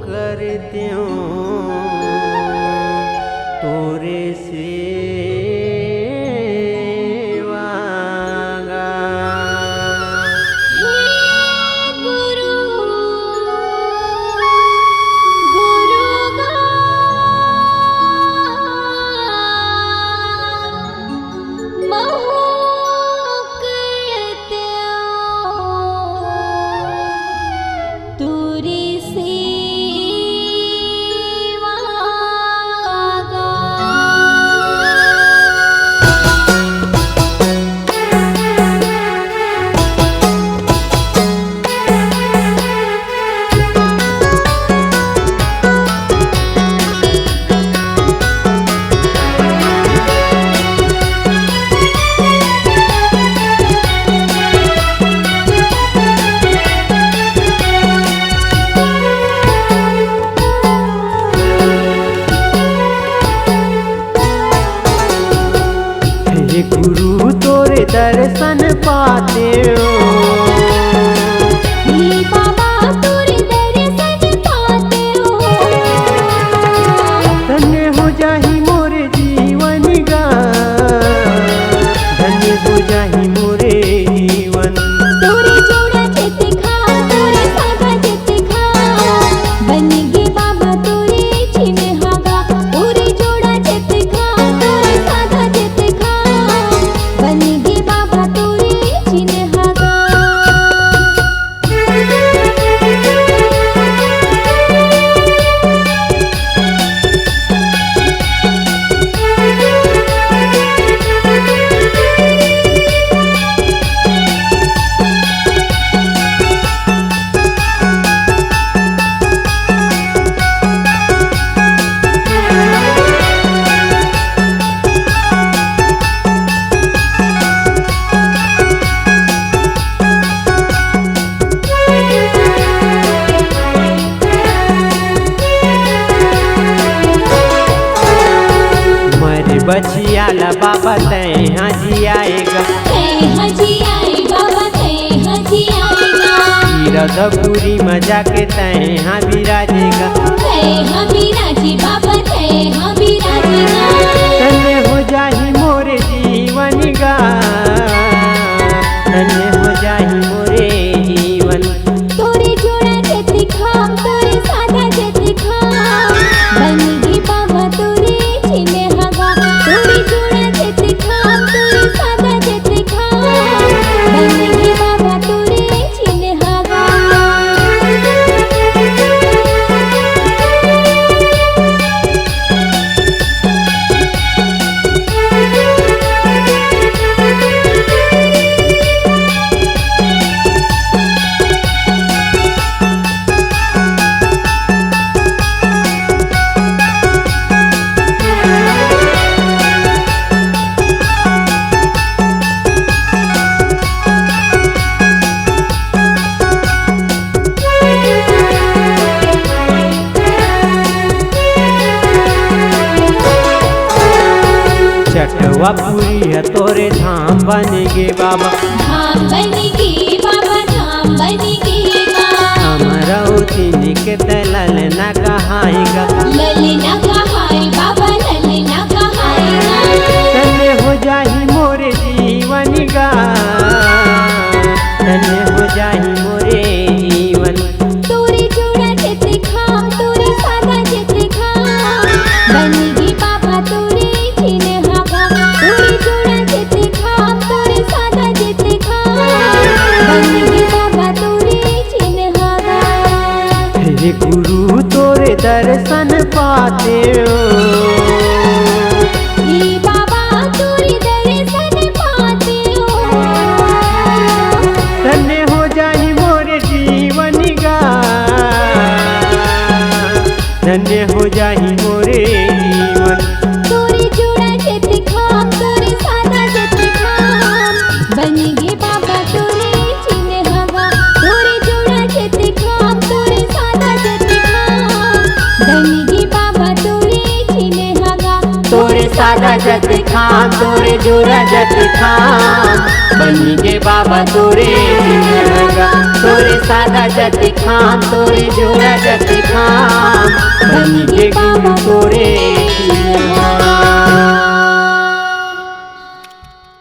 करते हो तोरे सेवागा। हे गुरु गुरुगा महूकते तुरी सेवागा। हे गुरु तोरे दर्शन पाते हो, हे बाबा तोरे दर्शन पाते हो। धन्य हो जाही मोरे जीवन गा, धन्य हो जाही मोरे जीवन। तोरे जोड़ा चित खा तोरे सागा चित खा बन गे बाबा तोरे छिने हागा। तोरे जोड़ा चित खा तोरे सागा चित खा बन गे बाबा तोरे छिने हागा। बचियाला बाबा तय हाजी आएगा, हजी आए बाबा हजी आएगा। रधपुरी में जाके तय हाँ विराजेगा, विराजी बाबा हाँ विराजेगा। धन्य हो जाही मोरे जीवन गा, धन्य हो जाही मोरे जीवन। तोरे जोड़ा चित खा तोरे साधा चित खा बन गे बाबा तोरे छिने हागा। तोरे जोड़ा चित खा तोरे साधा चित खा बन गे बाबा तोरे छिने हागा। चटवा पूरी है तोरे धाम बन गे बाबा, धाम बन गे बाबा धाम बन गे बाबा। हमारा तीन के तलल न कहाएगा, ललना कहाए बाबा ललना कहाएगा। धन्य हो जाही मोरे जीवन गा, धन्य हो जाही मोरे जीवन। तोरे जोड़ा चित खा तोरे सागा चित खा बन गे बाबा तोरे छिने हागा। तोरे जोड़ा चित खा तोरे सागा चित खा बन गे बाबा तोरे छिने हागा। हे गुरु तोरे दर्शन पाते हो, हे बाबा तोरे दर्शन पाते हो। धन्य हो जाही मोरे जीवन गा, धन्य हो जाही मोरे जीवन। तोरे जोड़ा चित खा तोरे साधा चित खा बन गे बाबा तोरे छिने हागा। तोरे जोड़ा चित खा तोरे साधा चित खा बन गे बाबा तोरे छिने हागा। तोरे सादा जत खाम तोरे जोरा जत खाम बनी गे बाबा तोरे जिंदगा। तोरे सादा जते खाम तोरे जोड़ा जते खाम बनी गे गुरु तोरे